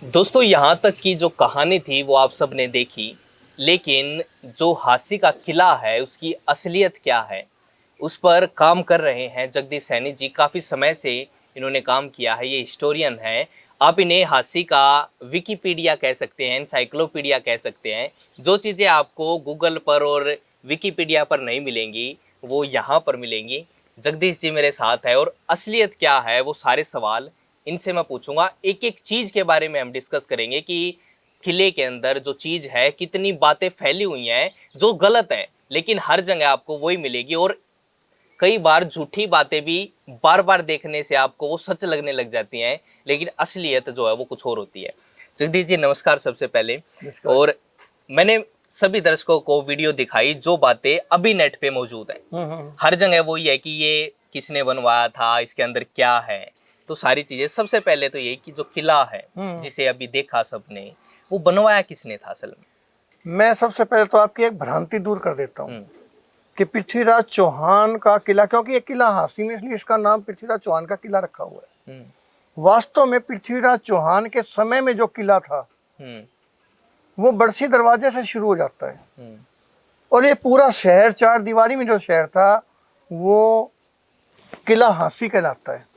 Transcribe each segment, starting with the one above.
दोस्तों यहाँ तक की जो कहानी थी वो आप सब ने देखी, लेकिन जो हाथी का किला है उसकी असलियत क्या है, उस पर काम कर रहे हैं जगदीश सैनी जी। काफ़ी समय से इन्होंने काम किया है, ये हिस्टोरियन है। आप इन्हें हाथी का विकिपीडिया कह सकते हैं, एनसाइक्लोपीडिया कह सकते हैं। जो चीज़ें आपको गूगल पर और विकिपीडिया पर नहीं मिलेंगी वो यहाँ पर मिलेंगी। जगदीश जी मेरे साथ है और असलियत क्या है वो सारे सवाल इनसे मैं पूछूंगा। एक एक चीज के बारे में हम डिस्कस करेंगे कि किले के अंदर जो चीज है कितनी बातें फैली हुई हैं जो गलत है, लेकिन हर जगह आपको वही मिलेगी। और कई बार झूठी बातें भी बार बार देखने से आपको वो सच लगने लग जाती हैं, लेकिन असलियत जो है वो कुछ और होती है। जगदीश जी नमस्कार सबसे पहले। और मैंने सभी दर्शकों को वीडियो दिखाई जो बातें अभी नेट पे मौजूद है। हर जगह वही है कि ये किसने बनवाया था, इसके अंदर क्या है, तो सारी चीजें। सबसे पहले तो यही कि जो किला है जिसे अभी देखा सबने, वो बनवाया किसने था असल में? मैं सबसे पहले तो आपकी एक भ्रांति दूर कर देता हूँ कि पृथ्वीराज चौहान का किला, क्योंकि ये किला हाथी में इसलिए इसका नाम पृथ्वीराज चौहान का किला रखा हुआ है। वास्तव में पृथ्वीराज चौहान के समय में जो किला था वो बरसी दरवाजे से शुरू हो जाता है और ये पूरा शहर, चार दीवारी में जो शहर था वो किला हाथी कहलाता है।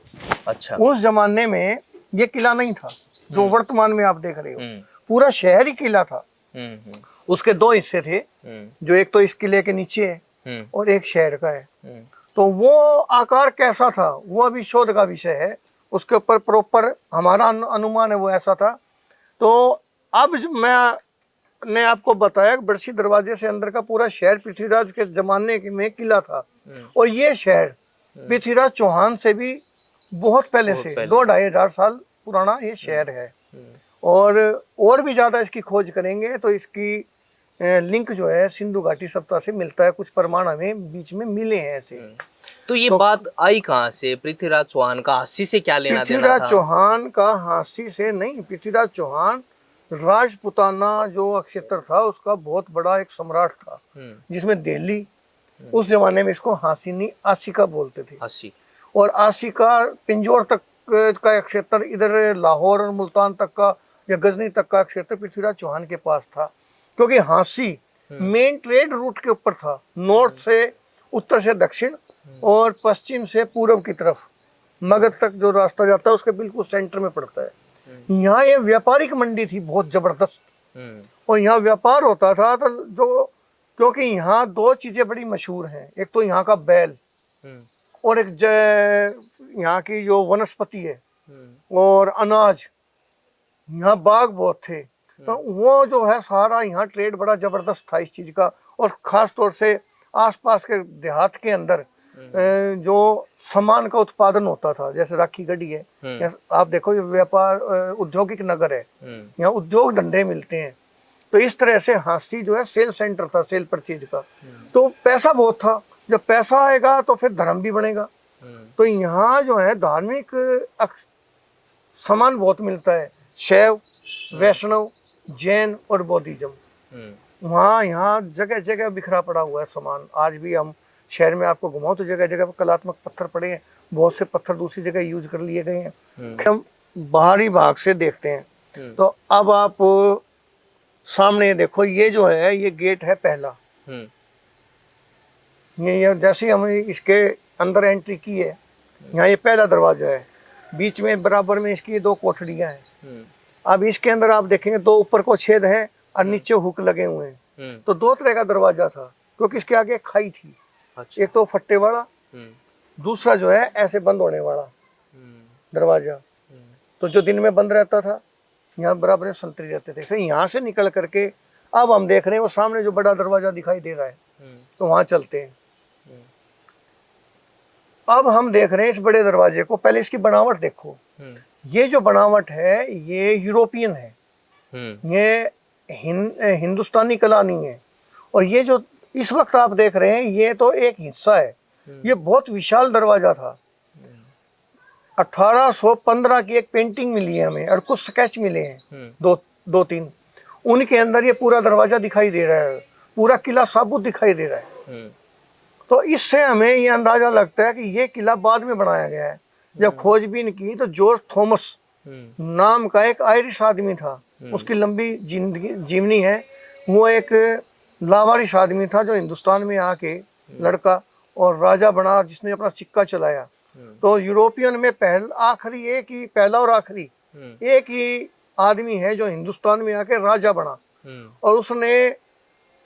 अच्छा। उस जमाने में ये किला नहीं था जो वर्तमान में आप देख रहे हो, पूरा शहर ही किला था। उसके दो हिस्से थे, जो एक तो इस किले के नीचे है और एक शहर का है। तो वो आकार कैसा था वो अभी शोध का विषय है, उसके ऊपर प्रॉपर हमारा अनुमान है वो ऐसा था। तो अब मैंने आपको बताया कि बरसी दरवाजे से अंदर का पूरा शहर पृथ्वीराज के जमाने में किला था और ये शहर पृथ्वीराज चौहान से भी बहुत पहले से 2-2.5 साल पुराना ये शहर है। और भी ज़्यादा इसकी खोज करेंगे तो इसकी लिंक जो है सिंधु घाटी सभ्यता से मिलता है, कुछ प्रमाण हमें बीच में मिले हैं ऐसे। तो ये बात आई कहाँ से? पृथ्वीराज चौहान का हाथी से क्या लेना देना था? पृथ्वीराज चौहान का हाथी से नहीं, पृथ्वीराज चौहान राजपुताना जो क्षेत्र था उसका बहुत बड़ा एक सम्राट था, जिसमें दिल्ली उस जमाने में इसको हासीनी आसिका बोलते थे। हासी और आसिका पिंजौर तक का क्षेत्र, इधर लाहौर और मुल्तान तक का या गजनी तक का क्षेत्र पृथ्वीराज चौहान के पास था, क्योंकि हासी मेन ट्रेड रूट के ऊपर था। नॉर्थ से उत्तर से दक्षिण और पश्चिम से पूर्व की तरफ मगध तक जो रास्ता जाता है उसके बिल्कुल सेंटर में पड़ता है। यहाँ ये व्यापारिक मंडी थी बहुत जबरदस्त और यहाँ व्यापार होता था। तो जो क्योंकि यहाँ दो चीजें बड़ी मशहूर हैं, एक तो यहाँ का बैल और एक यहाँ की जो वनस्पति है और अनाज, यहाँ बाग बहुत थे। तो वो जो है सारा यहाँ ट्रेड बड़ा जबरदस्त था इस चीज का। और खास तौर से आसपास के देहात के अंदर जो सामान का उत्पादन होता था, जैसे राखी गढ़ी है, आप देखो ये व्यापार औद्योगिक नगर है, यहाँ उद्योग धंधे मिलते हैं। तो इस तरह से हाथी जो है सेल सेंटर था, सेल परचेज का। तो पैसा बहुत था, जब पैसा आएगा तो फिर धर्म भी बनेगा। तो यहाँ जो है धार्मिक सामान बहुत मिलता है, शैव, वैष्णव, जैन और बौद्धिज्म। वहाँ यहाँ जगह जगह बिखरा पड़ा हुआ है सामान। आज भी हम शहर में आपको घुमाओ तो जगह जगह कलात्मक पत्थर पड़े हैं, बहुत से पत्थर दूसरी जगह यूज कर लिए गए हैं। हम बाहरी भाग से देखते हैं तो अब आप सामने देखो, ये जो है ये गेट है पहला। ये जैसे हम इसके अंदर एंट्री की है, यहाँ ये पहला दरवाजा है, बीच में बराबर में इसकी 2 कोठड़ियाँ हैं। अब इसके अंदर आप देखेंगे 2 ऊपर को छेद हैं और नीचे हुक लगे हुए हैं। तो 2 तरह का दरवाजा था, क्योंकि इसके आगे खाई थी। अच्छा। एक तो फट्टे वाला, दूसरा जो है ऐसे बंद होने वाला दरवाजा। तो जो दिन में बंद रहता था, यहाँ बराबर में संतरी रहते थे। फिर यहाँ से निकल करके अब हम देख रहे हैं वो सामने जो बड़ा दरवाजा दिखाई दे रहा है, तो वहाँ चलते हैं। अब हम देख रहे हैं इस बड़े दरवाजे को। पहले इसकी बनावट देखो, ये जो बनावट है ये यूरोपियन है, ये हिंदुस्तानी कला नहीं है। और ये जो इस वक्त आप देख रहे हैं ये तो एक हिस्सा है, ये बहुत विशाल दरवाजा था। 1815 की एक पेंटिंग मिली है हमें और कुछ स्केच मिले हैं, 2-3, उनके अंदर ये पूरा दरवाजा दिखाई दे रहा है, पूरा किला साबुत दिखाई दे रहा है। तो इससे हमें ये अंदाजा लगता है कि ये किला बाद में बनाया गया है। जब खोजबीन की तो जॉर्ज थॉमस नाम का एक आयरिश आदमी था। उसकी लंबी जीवनी है। वो एक लावारिश आदमी था जो हिंदुस्तान में आके लड़का और राजा बना, जिसने अपना सिक्का चलाया। तो यूरोपियन में पहला और आखिरी एक ही आदमी है जो हिंदुस्तान में आके राजा बना। और उसने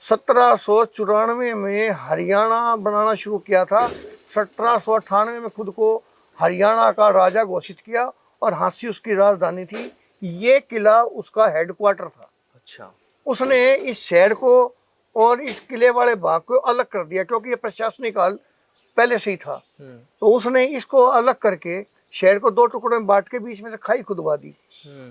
1794 में हरियाणा बनाना शुरू किया था। 1798 में खुद को हरियाणा का राजा घोषित किया और झांसी उसकी राजधानी थी। ये किला उसका हेडक्वार्टर था। अच्छा। उसने इस शहर को और इस किले वाले भाग को अलग कर दिया, क्योंकि ये प्रशासनिक काल पहले से ही था। तो उसने इसको अलग करके शहर को 2 टुकड़ों में बांट के बीच में से खाई खुदवा दी।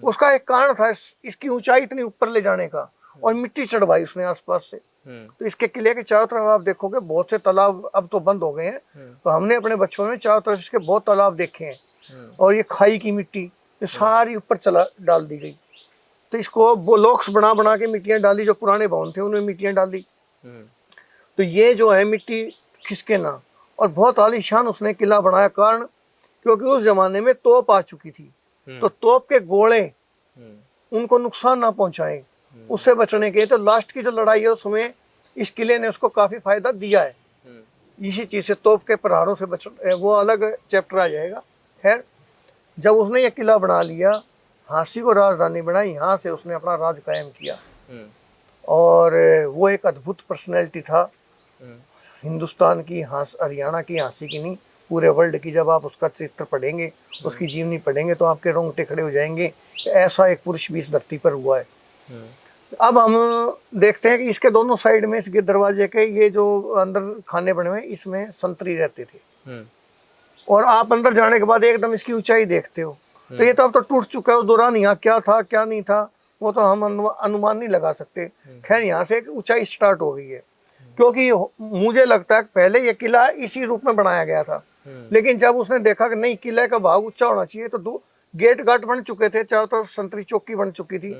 उसका एक कारण था इसकी ऊंचाई इतनी ऊपर ले जाने का, और मिट्टी चढ़वाई उसने आसपास से। तो इसके किले के चारों तरफ आप देखोगे बहुत से तालाब अब तो बंद हो गए हैं। तो हमने अपने बचपन में चारों तरफ इसके बहुत तालाब देखे हैं। और ये खाई की मिट्टी ये सारी ऊपर चला डाल दी गई। तो इसको ब्लॉक्स बना बना के मिट्टियाँ डाली, जो पुराने भवन थे उनमें मिट्टियाँ डाली। तो ये जो है मिट्टी खिसके ना, और बहुत आलीशान उसने किला बनाया। कारण क्योंकि उस जमाने में तोप आ चुकी थी, तो तोप के गोले उनको नुकसान ना पहुंचाएं, उससे बचने के। तो लास्ट की जो लड़ाई है उसमें इस किले ने उसको काफी फायदा दिया है। इसी चीज से तोप के प्रहारों से बच, वो अलग चैप्टर आ जाएगा। खैर, जब उसने ये किला बना लिया, झांसी को राजधानी बनाई, यहाँ से उसने अपना राज कायम किया। और वो एक अद्भुत पर्सनैलिटी था हिंदुस्तान की, हरियाणा की, झांसी की नहीं, पूरे वर्ल्ड की। जब आप उसका चरित्र पढ़ेंगे, उसकी जीवनी पढ़ेंगे, तो आपके रोंगटे खड़े हो जाएंगे। ऐसा एक पुरुष भी इस धरती पर हुआ है। अब हम देखते हैं कि इसके दोनों साइड में, इसके दरवाजे के ये जो अंदर खाने बने हुए, इसमें संतरी रहते थे। और आप अंदर जाने के बाद एकदम इसकी ऊंचाई देखते हो, तो ये तो अब तो टूट चुका है। उस दौरान यहाँ क्या था क्या नहीं था वो तो हम अनुमान नहीं लगा सकते। खैर, यहाँ से एक ऊंचाई स्टार्ट हो गई है, क्योंकि मुझे लगता है पहले ये किला इसी रूप में बनाया गया था। लेकिन जब उसने देखा कि नहीं, किले का भाग ऊंचा होना चाहिए, तो गेट घाट बन चुके थे, चारों तरफ संतरी चौकी बन चुकी थी।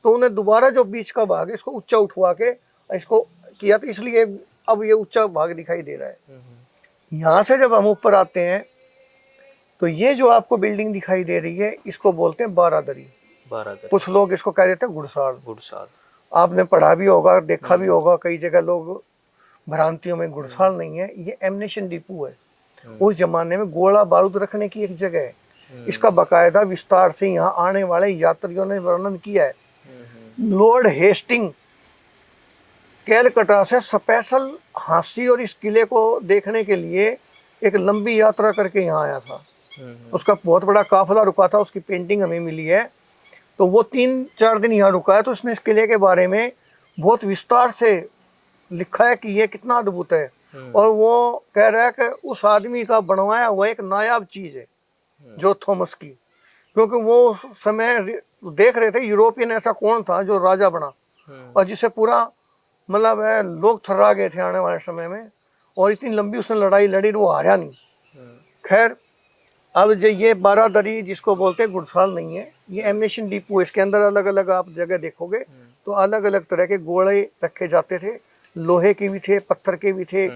तो उन्हें दोबारा जो बीच का भाग है इसको ऊंचा उठवा के इसको किया, तो इसलिए अब ये ऊंचा भाग दिखाई दे रहा है। यहाँ से जब हम ऊपर आते हैं तो ये जो आपको बिल्डिंग दिखाई दे रही है, इसको बोलते हैं बारादरी। कुछ लोग इसको कह देते हैं गुड़साल। आपने पढ़ा भी होगा, देखा भी होगा, कई जगह लोग भ्रांतियों में। गुड़साल नहीं है, ये एमनेशन डिपो है। उस जमाने में गोला बारूद रखने की एक जगह है। इसका बाकायदा विस्तार से यहाँ आने वाले यात्रियों ने वर्णन किया है। लॉर्ड हेस्टिंग कैलकटा से स्पेशल झांसी और इस किले को देखने के लिए एक लंबी यात्रा करके यहाँ आया था। उसका बहुत बड़ा काफिला रुका था, उसकी पेंटिंग हमें मिली है। तो वो 3-4 दिन यहाँ रुका है। तो उसने इस किले के बारे में बहुत विस्तार से लिखा है कि ये कितना अद्भुत है। और वो कह रहा है कि उस आदमी का बनवाया हुआ एक नायाब चीज़ है, जो थॉमस की। क्योंकि वो उस समय देख रहे थे यूरोपियन ऐसा कौन था जो राजा बना, और जिसे पूरा मतलब लोग थर्रा गए थे आने वाले समय में। और इतनी लंबी उसने लड़ाई लड़ी, वो हारा नहीं। खैर, अब जो ये बारादरी जिसको बोलते हैं, गुड़साल नहीं है, ये एमनेशन डिपो। इसके अंदर अलग अलग आप जगह देखोगे तो अलग अलग तरह के गोले रखे जाते थे। लोहे के भी थे, पत्थर के भी थे,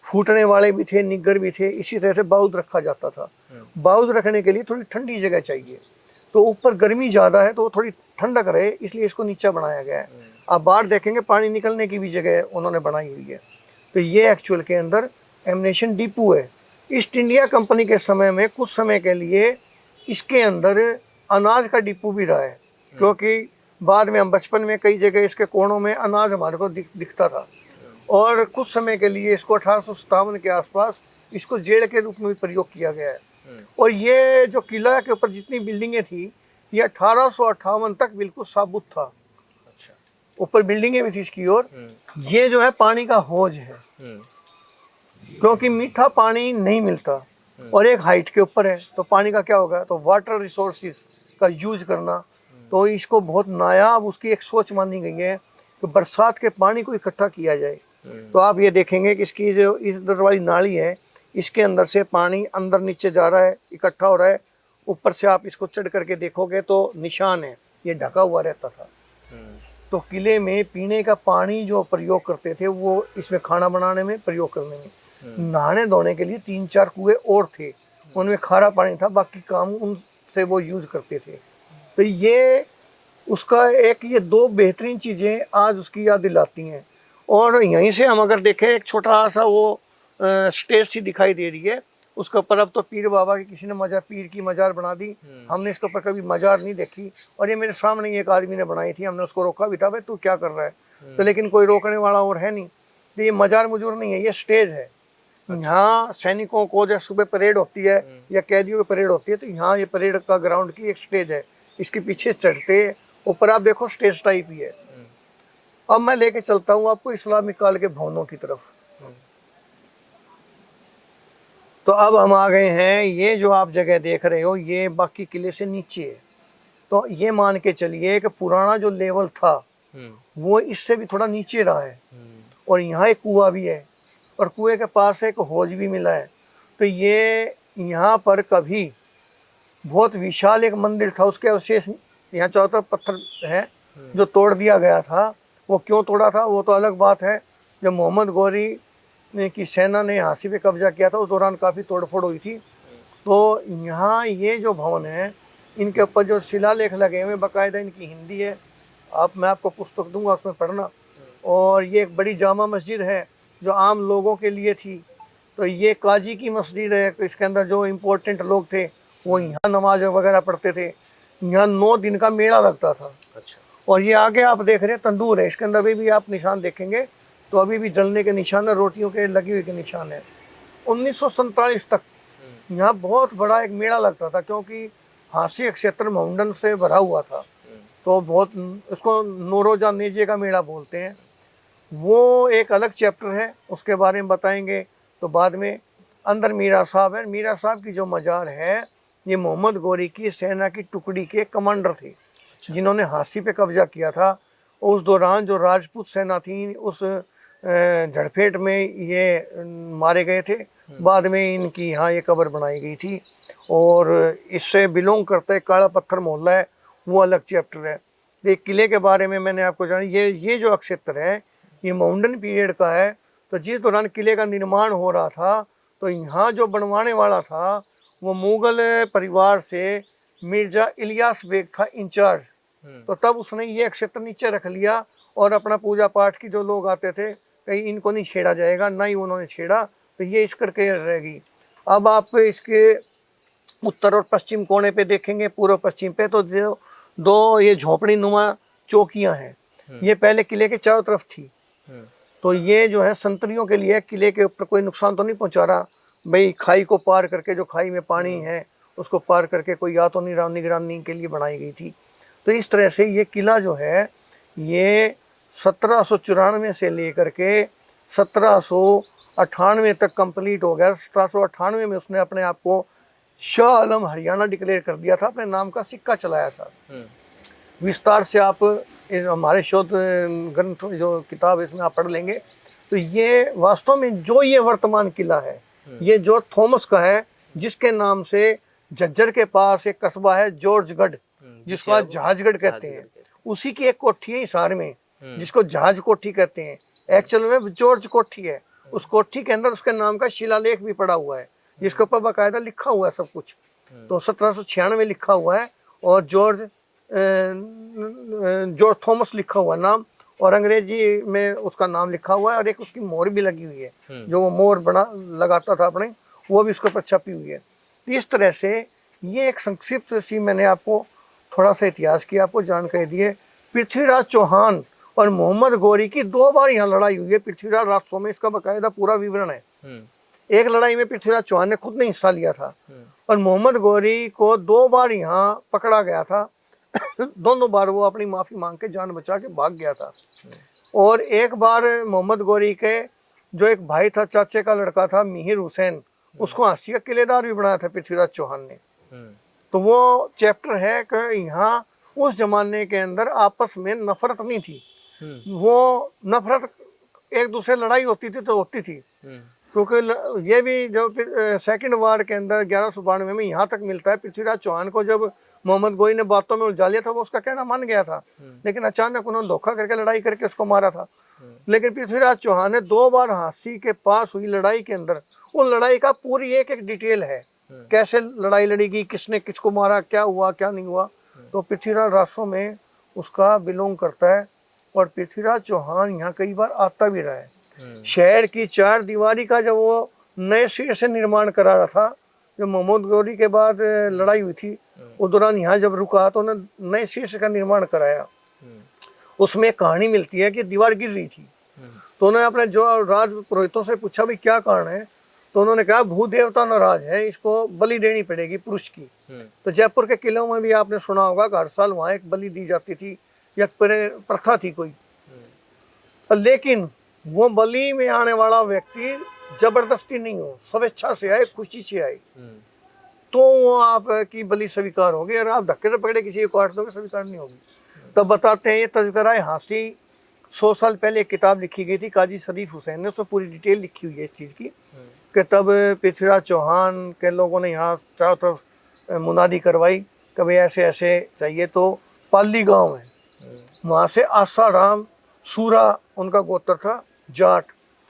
फूटने वाले भी थे, निग्गर भी थे। इसी तरह से बारूद रखा जाता था। बारूद रखने के लिए थोड़ी ठंडी जगह चाहिए, तो ऊपर गर्मी ज़्यादा है तो थोड़ी ठंडक रहे, इसलिए इसको नीचा बनाया गया है। आप बाहर देखेंगे पानी निकलने की भी जगह उन्होंने बनाई हुई है। तो ये एक्चुअल के अंदर एमनेशन डिपो है। ईस्ट इंडिया कंपनी के समय में कुछ समय के लिए इसके अंदर अनाज का डिपो भी रहा है, क्योंकि बाद में हम बचपन में कई जगह इसके कोनों में अनाज हमारे को दिखता था। और कुछ समय के लिए इसको 1857 के आसपास इसको जेल के रूप में भी प्रयोग किया गया है। और ये जो किला के ऊपर जितनी बिल्डिंगें थी, ये 1858 तक बिल्कुल साबुत था। ऊपर बिल्डिंगें भी थी इसकी ओर। ये जो है पानी का हौज है, क्योंकि मीठा पानी नहीं मिलता और एक हाइट के ऊपर है, तो पानी का क्या होगा, तो वाटर रिसोर्सेज का यूज करना। तो इसको बहुत नायाब उसकी एक सोच मानी गई है कि बरसात के पानी को इकट्ठा किया जाए। तो आप ये देखेंगे कि इसकी जो इधर वाली नाली है, इसके अंदर से पानी अंदर नीचे जा रहा है, इकट्ठा हो रहा है। ऊपर से आप इसको चढ़ करके देखोगे तो निशान है, ये ढका हुआ रहता था। तो किले में पीने का पानी जो प्रयोग करते थे, वो इसमें खाना बनाने में, प्रयोग करने में, नहाने धोने के लिए 3-4 कुएं और थे, उनमें खारा पानी था, बाकी काम उनसे वो यूज करते थे। तो ये उसका एक, ये दो बेहतरीन चीज़ें आज उसकी याद दिलाती हैं। और यहीं से हम अगर देखें, एक छोटा सा वो स्टेज सी दिखाई दे रही है, उसके ऊपर अब तो पीर बाबा की किसी ने मजार, पीर की मजार बना दी। हमने इसके ऊपर कभी मजार नहीं देखी। और ये मेरे सामने ही एक आदमी ने बनाई थी, हमने उसको रोका भी था, भाई तू क्या कर रहा है, तो लेकिन कोई रोकने वाला और है नहीं। तो ये मजार मुजूर नहीं है, ये स्टेज है। यहाँ सैनिकों को जब सुबह परेड होती है या कैदियों की परेड होती है, तो यहाँ ये परेड का ग्राउंड की एक स्टेज है। इसके पीछे चढ़ते ऊपर आप देखो स्टेज टाइप ही है। अब मैं लेके चलता हूँ आपको इस्लामिक काल के भवनों की तरफ। तो अब हम आ गए हैं, ये जो आप जगह देख रहे हो ये बाकी किले से नीचे है। तो ये मान के चलिए कि पुराना जो लेवल था वो इससे भी थोड़ा नीचे रहा है। और यहाँ एक कुआं भी है और कुएं के पास एक हौज भी मिला है। तो ये यहाँ पर कभी बहुत विशाल एक मंदिर था, उसके अवशेष यहाँ चारों तरफ पत्थर है जो तोड़ दिया गया था। वो क्यों तोड़ा था वो तो अलग बात है। जब मोहम्मद गौरी की सेना ने हांसी पे कब्जा किया था, उस दौरान काफ़ी तोड़फोड़ हुई थी। तो यहाँ ये जो भवन है, इनके ऊपर जो शिलालेख लगे हुए, बाकायदा इनकी हिंदी है। मैं आपको पुस्तक दूंगा, उसमें पढ़ना। और ये एक बड़ी जामा मस्जिद है जो आम लोगों के लिए थी। तो ये काजी की मस्जिद है, तो इसके अंदर जो इम्पोर्टेंट लोग थे वो यहाँ नमाज वगैरह पढ़ते थे। यहाँ 9 दिन का मेला लगता था। अच्छा। और ये आगे आप देख रहे हैं तंदूर है, इसके अंदर अभी भी आप निशान देखेंगे तो अभी भी जलने के निशान है, रोटियों के लगी हुई के निशान है। 1947 तक यहाँ बहुत बड़ा एक मेला लगता था, क्योंकि हांसी क्षेत्र माउंटन से भरा हुआ था। तो बहुत, उसको नौरोजा नेजे का मेला बोलते हैं। वो एक अलग चैप्टर है, उसके बारे में बताएंगे तो बाद में। अंदर मीरा साहब है। मीरा साहब की जो मजार है, ये मोहम्मद गौरी की सेना की टुकड़ी के कमांडर थे जिन्होंने हांसी पे कब्जा किया था। उस दौरान जो राजपूत सेना थी, उस झड़पेट में ये मारे गए थे। बाद में इनकी यहाँ ये कब्र बनाई गई थी। और इससे बिलोंग करते काला पत्थर मोहल्ला है, वो अलग चैप्टर है। एक किले के बारे में मैंने आपको जाना, ये जो क्षेत्र है ये माउंटन पीरियड का है। तो जिस दौरान किले का निर्माण हो रहा था, तो यहाँ जो बनवाने वाला था वो मुगल परिवार से मिर्जा इलियास बेग था इंचार्ज। तो तब उसने ये क्षेत्र नीचे रख लिया और अपना पूजा पाठ की जो लोग आते थे, कहीं इनको नहीं छेड़ा जाएगा, ना ही उन्होंने छेड़ा, तो ये इस करके रहेगी। अब आप इसके उत्तर और पश्चिम कोने पे देखेंगे, पूर्व पश्चिम पे, तो जो दो ये झोपड़ी नुमा चौकियां हैं, ये पहले किले के चारों तरफ थी। तो ये जो है संतरियों के लिए, किले के ऊपर कोई नुकसान तो नहीं पहुंचा रहा भाई। खाई को पार करके, जो खाई में पानी है उसको पार करके कोई या तो निगरानी के लिए बनाई गई थी। तो इस तरह से ये किला जो है ये 1794 से लेकर के 1798 तक कंप्लीट हो गया। 1798 में उसने अपने आप को शाह आलम हरियाणा डिक्लेयर कर दिया था, अपने नाम का सिक्का चलाया था। विस्तार से आप हमारे शोध ग्रंथ जो किताब है इसमें आप पढ़ लेंगे। तो ये वास्तव में जो ये वर्तमान किला है, ये जॉर्ज थॉमस का है, जिसके नाम से झज्जर के पास एक कस्बा है जॉर्जगढ़, जिसको आज जहाजगढ़ कहते हैं। उसी की एक कोठी है हिसार में, जिसको जहाज कोठी कहते हैं। एक्चुअल में जॉर्ज कोठी है। उस कोठी के अंदर उसके नाम का शिलालेख भी पड़ा हुआ है, जिसके ऊपर बाकायदा लिखा हुआ है सब कुछ। तो 1796 में लिखा हुआ है और जॉर्ज थॉमस लिखा हुआ नाम, और अंग्रेजी में उसका नाम लिखा हुआ है, और एक उसकी मोहर भी लगी हुई है, जो वो मोहर बना लगाता था अपने, वो भी उसके ऊपर छपी हुई है। इस तरह से ये एक संक्षिप्त सी मैंने आपको थोड़ा सा इतिहास की आपको जानकारी दी है। पृथ्वीराज चौहान और मोहम्मद गौरी की 2 बार यहाँ लड़ाई हुई है पृथ्वीराज राष्ट्रों में, इसका बाकायदा पूरा विवरण है। एक लड़ाई में पृथ्वीराज चौहान ने खुद ने हिस्सा लिया था और मोहम्मद गौरी को 2 बार यहाँ पकड़ा गया था। दोनों बार वो अपनी माफ़ी मांग के जान बचा के भाग गया था। और एक बार मोहम्मद गौरी के जो एक भाई था, चाचे का लड़का था मिहिर हुसैन, उसको हांसी का किलेदार भी बनाया था पृथ्वीराज चौहान ने। तो वो चैप्टर है कि यहाँ उस जमाने के अंदर आपस में नफरत नहीं थी। वो नफरत एक दूसरे लड़ाई होती थी तो होती थी, क्योंकि ये भी जो सेकंड वार के अंदर 1192 में यहाँ तक मिलता है। पृथ्वीराज चौहान को जब मोहम्मद गौरी ने बातों में उलझा लिया था, वो उसका कहना मान गया था, लेकिन अचानक उन्होंने धोखा करके लड़ाई करके उसको मारा था। लेकिन पृथ्वीराज चौहान ने 2 बार हांसी के पास हुई लड़ाई के अंदर, उन लड़ाई का पूरी एक डिटेल है, कैसे लड़ाई लड़ी गई, किसने किसको मारा, क्या हुआ क्या नहीं हुआ। तो पृथ्वीराज रासों में उसका बिलोंग करता है। और पृथ्वीराज चौहान यहाँ कई बार आता भी रहा है। शहर की 4 दीवारी का जब वो नए सिरे से निर्माण करा रहा था, जब मोहम्मद गौरी के बाद लड़ाई हुई थी, उस दौरान यहाँ जब रुका तो उन्होंने नए सिरे का निर्माण कराया। उसमें एक कहानी मिलती है कि दीवार गिर रही थी, तो उन्होंने अपने जो राज पुरोहितों से पूछा भाई क्या कारण है, तो उन्होंने कहा भूदेवता नाराज है, इसको बलि देनी पड़ेगी पुरुष की। तो जयपुर के किलों में भी आपने सुना होगा कि हर साल वहाँ एक बलि दी जाती थी, या प्रथा थी कोई। लेकिन वो बलि में आने वाला व्यक्ति जबरदस्ती नहीं हो, स्वेच्छा से आए, खुशी से आए, तो वो आपकी बलि स्वीकार होगी। और आप धक्के से पकड़े किसी को काट दोगे, स्वीकार नहीं होगी। तब बताते हैं ये तज़किरा हासी 100 साल पहले एक किताब लिखी गई थी काजी शरीफ हुसैन ने, उसमें पूरी डिटेल लिखी हुई है इस चीज़ की कि तब पृथ्वीराज चौहान के लोगों ने यहाँ चारों तरफ मुनादी करवाई कभी ऐसे ऐसे चाहिए। तो पाली गांव है, वहाँ से आसाराम सूरा उनका गोत्र था, जाट,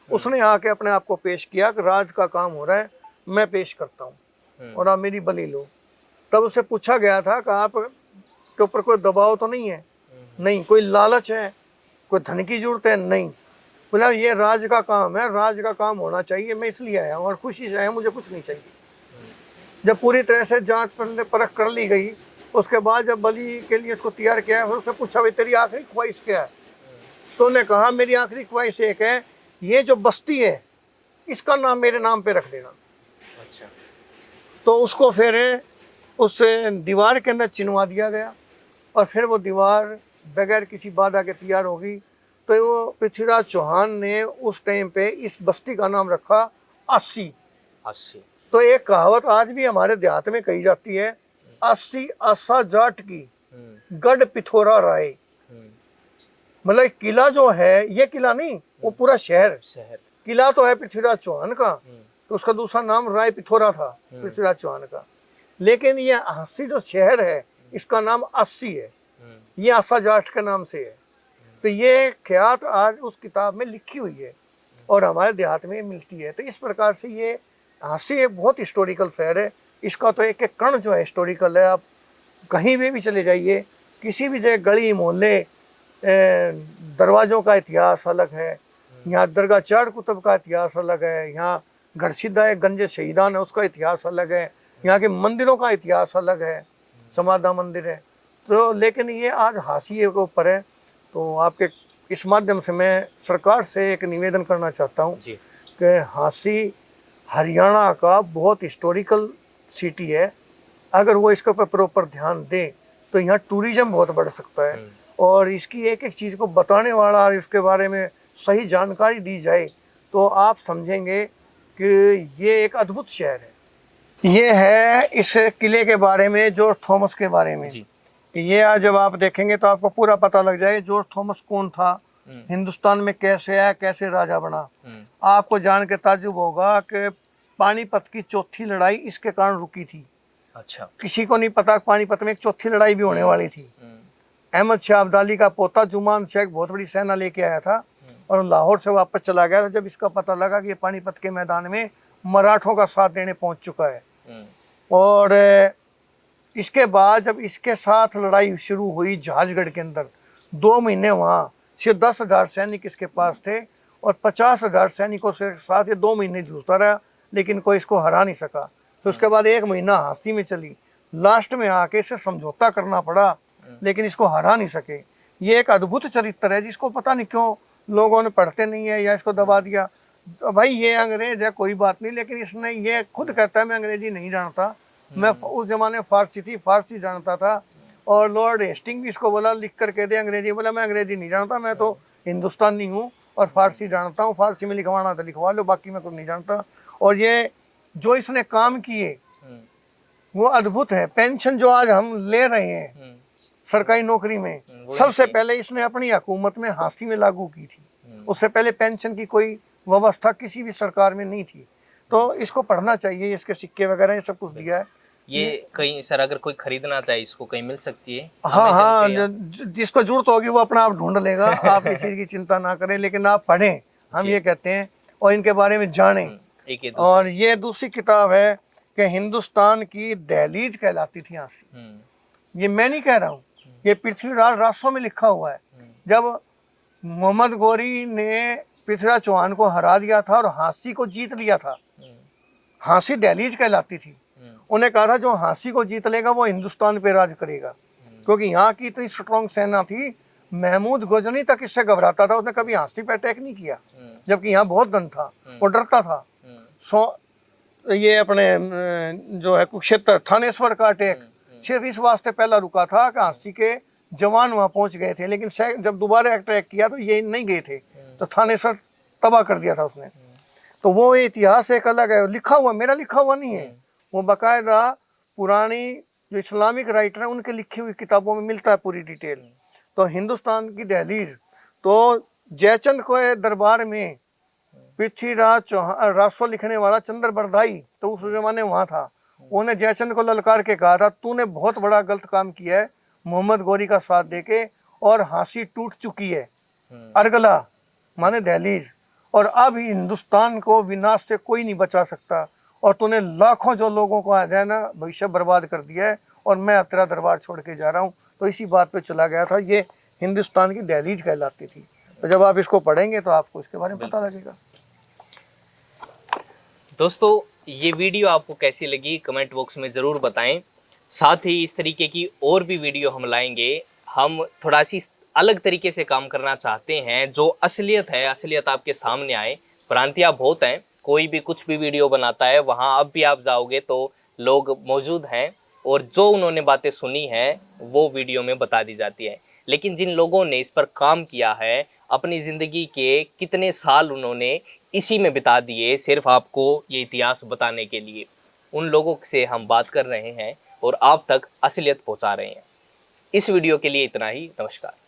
उसने आके अपने आप को पेश किया कि राज का काम हो रहा है, मैं पेश करता हूँ और आप मेरी बलि लो। तब उससे पूछा गया था कि आप के ऊपर कोई दबाव तो नहीं है? नहीं। कोई लालच है, कोई धन की जरूरत है? नहीं। बोला ये राज का काम है, राज का काम होना चाहिए, मैं इसलिए आया हूँ और खुशी से आया, मुझे कुछ नहीं चाहिए। जब पूरी तरह से जांच परख कर ली गई, उसके बाद जब बलि के लिए उसको तैयार किया, फिर उससे पूछा भाई तेरी आखिरी ख्वाहिश क्या है? तो उन्होंने कहा मेरी आखिरी ख्वाहिश एक है, ये जो बस्ती है इसका नाम मेरे नाम पे रख देना। अच्छा। तो उसको फिर उस दीवार के अंदर चिनवा दिया गया और फिर वो दीवार बगैर किसी बाधा के तैयार होगी। तो वो पृथ्वीराज चौहान ने उस टाइम पे इस बस्ती का नाम रखा 80। तो एक कहावत आज भी हमारे देहात में कही जाती है, 80 आसा जाट की गढ़ पिथौरा राय। मतलब किला जो है, ये किला नहीं, वो पूरा शहर। किला तो है पृथ्वीराज चौहान का, तो उसका दूसरा नाम राय पिथौरा था पृथ्वीराज चौहान का। लेकिन ये 80 जो शहर है इसका नाम 80 है, ये आसा जाट के नाम से है। तो ये ख्यात आज उस किताब में लिखी हुई है और हमारे देहात में मिलती है। तो इस प्रकार से ये हांसी एक बहुत हिस्टोरिकल शहर है। इसका तो एक एक कण जो है हिस्टोरिकल है। आप कहीं भी चले जाइए, किसी भी जगह गली मोहल्ले, दरवाज़ों का इतिहास अलग है। यहाँ दरगाह चार कुतुब का इतिहास अलग है, यहाँ गढ़सिद्धा गंज शहीदान है उसका इतिहास अलग है, यहाँ के मंदिरों का इतिहास अलग है, समाधा मंदिर है। तो लेकिन ये आज हाशिए के ऊपर है। तो आपके इस माध्यम से मैं सरकार से एक निवेदन करना चाहता हूँ कि हांसी हरियाणा का बहुत हिस्टोरिकल सिटी है। अगर वो इसके ऊपर प्रॉपर ध्यान दे तो यहाँ टूरिज्म बहुत बढ़ सकता है। और इसकी एक एक चीज़ को बताने वाला और इसके बारे में सही जानकारी दी जाए तो आप समझेंगे कि ये एक अद्भुत शहर है। ये है इस किले के बारे में, जॉर्ज थॉमस के बारे में। ये आज जब आप देखेंगे तो आपको पूरा पता लग जाएगा जॉर्ज थॉमस कौन था, हिंदुस्तान में कैसे आया, कैसे राजा बना। आपको जान के ताज्जुब होगा कि पानीपत की चौथी लड़ाई इसके कारण रुकी थी। अच्छा। किसी को नहीं पता पानीपत में एक चौथी लड़ाई भी होने वाली थी। अहमद शाह अब्दाली का पोता जुमान शेख बहुत बड़ी सेना लेके आया था और लाहौर से वापस चला गया था जब इसका पता लगा कि ये पानीपत के मैदान में मराठों का साथ देने पहुंच चुका है। और इसके बाद जब इसके साथ लड़ाई शुरू हुई जहाजगढ़ के अंदर, 2 महीने वहाँ सिर्फ 10,000 सैनिक इसके पास थे और 50,000 सैनिकों से साथ ये 2 महीने जूझता रहा, लेकिन कोई इसको हरा नहीं सका। तो उसके बाद 1 महीना हांसी में चली, लास्ट में आके इसे समझौता करना पड़ा, लेकिन इसको हरा नहीं सके। ये एक अद्भुत चरित्र है जिसको पता नहीं क्यों लोगों ने पढ़ते नहीं है या इसको दबा दिया। तो भाई ये अंग्रेज है कोई बात नहीं, लेकिन इसने ये खुद कहता है मैं अंग्रेजी नहीं जानता, मैं उस ज़माने फारसी थी, फारसी जानता था। और लॉर्ड हेस्टिंग भी इसको बोला लिख कर कह दे अंग्रेजी, बोला मैं अंग्रेजी नहीं जानता, मैं तो हिंदुस्तानी हूँ और फारसी जानता हूँ, फारसी में लिखवाना तो लिखवा लो, बाकी मैं कुछ नहीं जानता। और ये जो इसने काम किए वो अद्भुत है। पेंशन जो आज हम ले रहे हैं सरकारी नौकरी में, सबसे पहले इसने अपनी हुकूमत में हांसी में लागू की थी। उससे पहले पेंशन की कोई व्यवस्था किसी भी सरकार में नहीं थी। तो इसको पढ़ना चाहिए, इसके सिक्के वगैरह ये सब कुछ दिया है। ये कहीं सर अगर कोई खरीदना चाहे इसको कहीं मिल सकती है? हाँ, जिसको जरूरत होगी वो अपना आप ढूंढ लेगा। आप इस चीज़ की चिंता ना करें, लेकिन आप पढ़ें, हम ये कहते हैं, और इनके बारे में जानें। और ये दूसरी किताब है कि हिंदुस्तान की दहलीज कहलाती थी हांसी। ये मैं नहीं कह रहा हूँ, ये पृथ्वीराज राजसों में लिखा हुआ है। जब मोहम्मद गौरी ने पृथ्वीराज चौहान को हरा दिया था और हाँसी को जीत लिया था, हाँसी दहलीज कहलाती थी, उन्हें कहा था जो हाँसी को जीत लेगा वो हिंदुस्तान पे राज करेगा, क्योंकि यहाँ की इतनी स्ट्रॉन्ग सेना थी। महमूद गजनी तक इससे घबराता था, उसने कभी हाँसी पे अटैक नहीं किया, जबकि यहाँ बहुत दन था, वो डरता था। ये अपने जो है कुरुक्षेत्र थानेश्वर का अटैक सिर्फ इस वास्ते पहला रुका था कि हाँसी के जवान वहाँ पहुँच गए थे, लेकिन जब दोबारा अटैक किया तो ये नहीं गए थे, तो थानेश्वर तबाह कर दिया था उसने। तो वो इतिहास एक अलग है, लिखा हुआ, मेरा लिखा हुआ नहीं है, वो बाकायदा पुरानी जो इस्लामिक राइटर हैं उनके लिखी हुई किताबों में मिलता है पूरी डिटेल। तो हिंदुस्तान की दहलीज, तो जयचंद के दरबार में पृथ्वीराज चौहान राजस्व लिखने वाला चंद्र बरदाई तो उस जमाने वहाँ था, उन्हें जयचंद को ललकार के कहा था तूने बहुत बड़ा गलत काम किया है मोहम्मद गौरी का साथ देके, और हाँसी टूट चुकी है, अर्गला माने दहलीज, और अब हिंदुस्तान को विनाश से कोई नहीं बचा सकता, और तूने लाखों जो लोगों को है ना भविष्य बर्बाद कर दिया है, और मैं अब तेरा दरबार छोड़ के जा रहा हूँ। तो इसी बात पे चला गया था। ये हिंदुस्तान की दहलीज कहलाती थी। तो जब आप इसको पढ़ेंगे तो आपको इसके बारे में पता लगेगा। दोस्तों, ये वीडियो आपको कैसी लगी कमेंट बॉक्स में ज़रूर बताएं। साथ ही इस तरीके की और भी वीडियो हम लाएंगे। हम थोड़ा सी अलग तरीके से काम करना चाहते हैं, जो असलियत है असलियत आपके सामने आए। भ्रांतियाँ बहुत हैं, कोई भी कुछ भी वीडियो बनाता है, वहाँ अब भी आप जाओगे तो लोग मौजूद हैं और जो उन्होंने बातें सुनी हैं वो वीडियो में बता दी जाती है। लेकिन जिन लोगों ने इस पर काम किया है, अपनी ज़िंदगी के कितने साल उन्होंने इसी में बिता दिए सिर्फ आपको ये इतिहास बताने के लिए, उन लोगों से हम बात कर रहे हैं और आप तक असलियत पहुंचा रहे हैं। इस वीडियो के लिए इतना ही। नमस्कार।